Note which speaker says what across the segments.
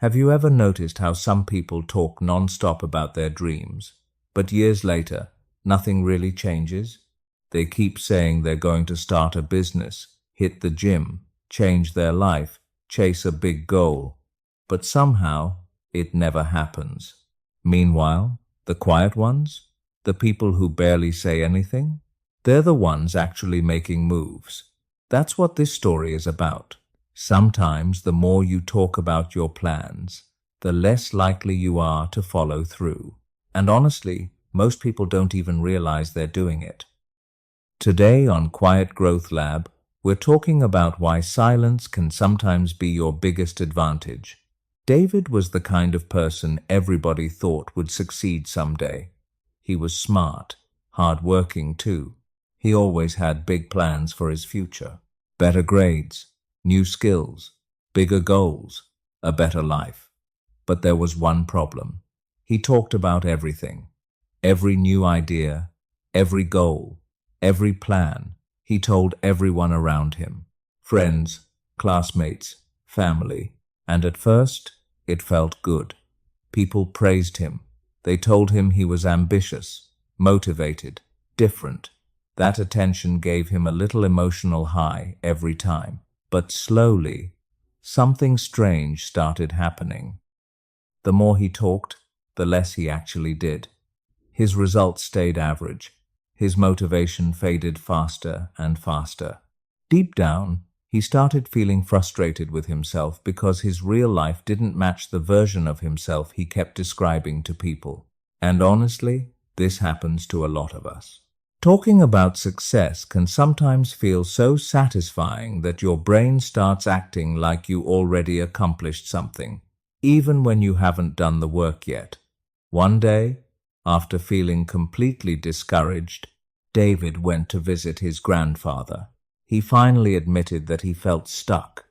Speaker 1: Have you ever noticed how some people talk non-stop about their dreams, but years later, nothing really changes? They keep saying they're going to start a business, hit the gym, change their life, chase a big goal, but somehow it never happens. Meanwhile, the quiet ones, the people who barely say anything, they're the ones actually making moves. That's what this story is about. Sometimes the more you talk about your plans, the less likely you are to follow through. And honestly, most people don't even realize they're doing it. Today on Quiet Growth Lab, we're talking about why silence can sometimes be your biggest advantage. David was the kind of person everybody thought would succeed someday. He was smart, hardworking too. He always had big plans for his future. Better grades, new skills, bigger goals, a better life. But there was one problem. He talked about everything. Every new idea, every goal, every plan. He told everyone around him. Friends, classmates, family. And at first, it felt good. People praised him. They told him he was ambitious, motivated, different. That attention gave him a little emotional high every time. But slowly, something strange started happening. The more he talked, the less he actually did. His results stayed average. His motivation faded faster and faster. Deep down, he started feeling frustrated with himself because his real life didn't match the version of himself he kept describing to people. And honestly, this happens to a lot of us. Talking about success can sometimes feel so satisfying that your brain starts acting like you already accomplished something, even when you haven't done the work yet. One day, after feeling completely discouraged, David went to visit his grandfather. He finally admitted that he felt stuck,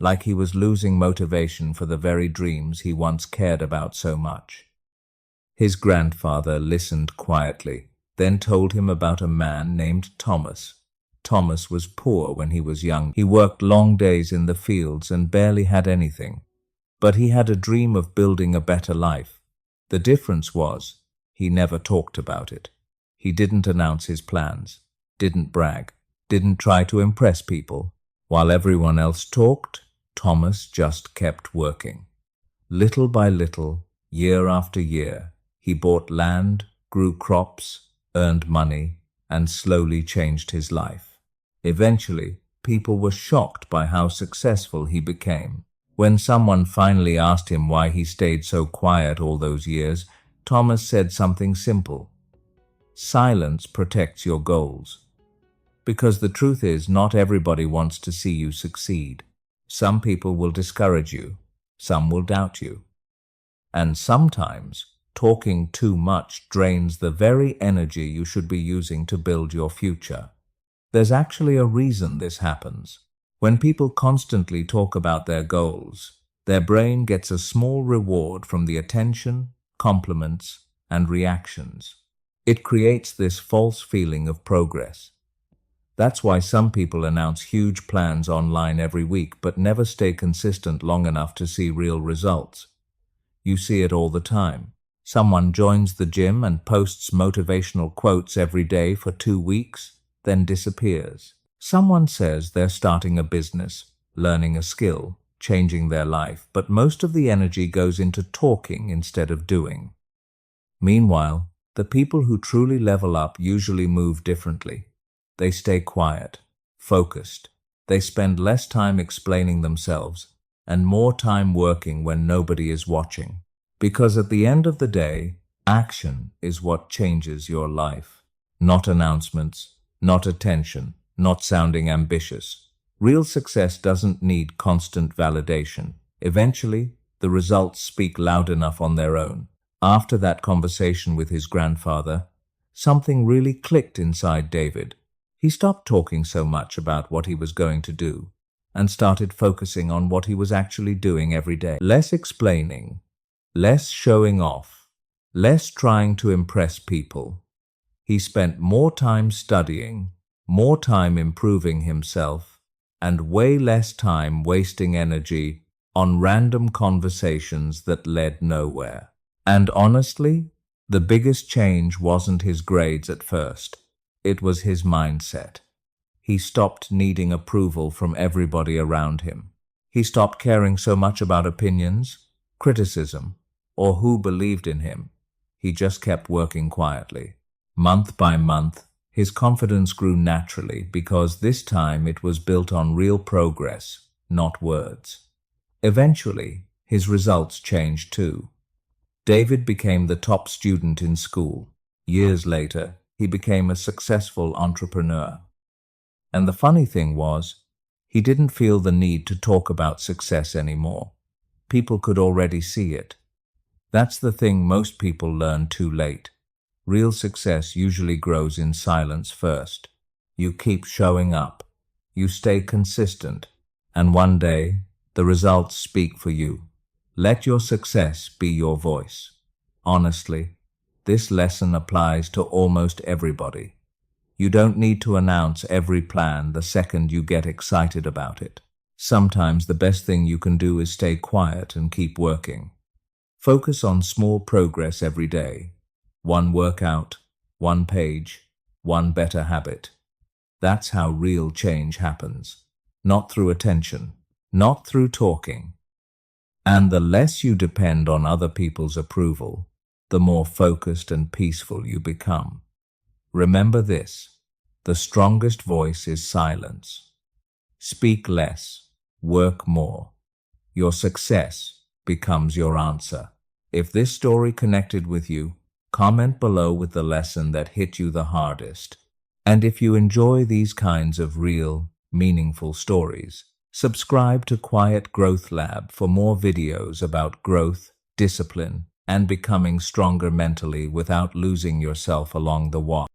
Speaker 1: like he was losing motivation for the very dreams he once cared about so much. His grandfather listened quietly, then told him about a man named Thomas. Thomas was poor when he was young. He worked long days in the fields and barely had anything. But he had a dream of building a better life. The difference was, he never talked about it. He didn't announce his plans, didn't brag, didn't try to impress people. While everyone else talked, Thomas just kept working. Little by little, year after year, he bought land, grew crops, earned money, and slowly changed his life. Eventually, people were shocked by how successful he became. When someone finally asked him why he stayed so quiet all those years, Thomas said something simple. Silence protects your goals. Because the truth is, not everybody wants to see you succeed. Some people will discourage you. Some will doubt you. And sometimes, talking too much drains the very energy you should be using to build your future. There's actually a reason this happens. When people constantly talk about their goals, their brain gets a small reward from the attention, compliments, and reactions. It creates this false feeling of progress. That's why some people announce huge plans online every week but never stay consistent long enough to see real results. You see it all the time. Someone joins the gym and posts motivational quotes every day for 2 weeks, then disappears. Someone says they're starting a business, learning a skill, changing their life, but most of the energy goes into talking instead of doing. Meanwhile, the people who truly level up usually move differently. They stay quiet, focused. They spend less time explaining themselves and more time working when nobody is watching. Because at the end of the day, action is what changes your life. Not announcements, not attention, not sounding ambitious. Real success doesn't need constant validation. Eventually, the results speak loud enough on their own. After that conversation with his grandfather, something really clicked inside David. He stopped talking so much about what he was going to do and started focusing on what he was actually doing every day. Less explaining, less showing off, less trying to impress people. He spent more time studying, more time improving himself, and way less time wasting energy on random conversations that led nowhere. And honestly, the biggest change wasn't his grades at first. It was his mindset. He stopped needing approval from everybody around him. He stopped caring so much about opinions, criticism, or who believed in him. He just kept working quietly. Month by month, his confidence grew naturally because this time it was built on real progress, not words. Eventually, his results changed too. David became the top student in school. Years later, he became a successful entrepreneur. And the funny thing was, he didn't feel the need to talk about success anymore. People could already see it. That's the thing most people learn too late. Real success usually grows in silence first. You keep showing up. You stay consistent. And one day, the results speak for you. Let your success be your voice. Honestly, this lesson applies to almost everybody. You don't need to announce every plan the second you get excited about it. Sometimes the best thing you can do is stay quiet and keep working. Focus on small progress every day. One workout, one page, one better habit. That's how real change happens. Not through attention, not through talking. And the less you depend on other people's approval, the more focused and peaceful you become. Remember this, the strongest voice is silence. Speak less, work more. Your success becomes your answer. If this story connected with you, comment below with the lesson that hit you the hardest. And if you enjoy these kinds of real, meaningful stories, subscribe to Quiet Growth Lab for more videos about growth, discipline, and becoming stronger mentally without losing yourself along the way.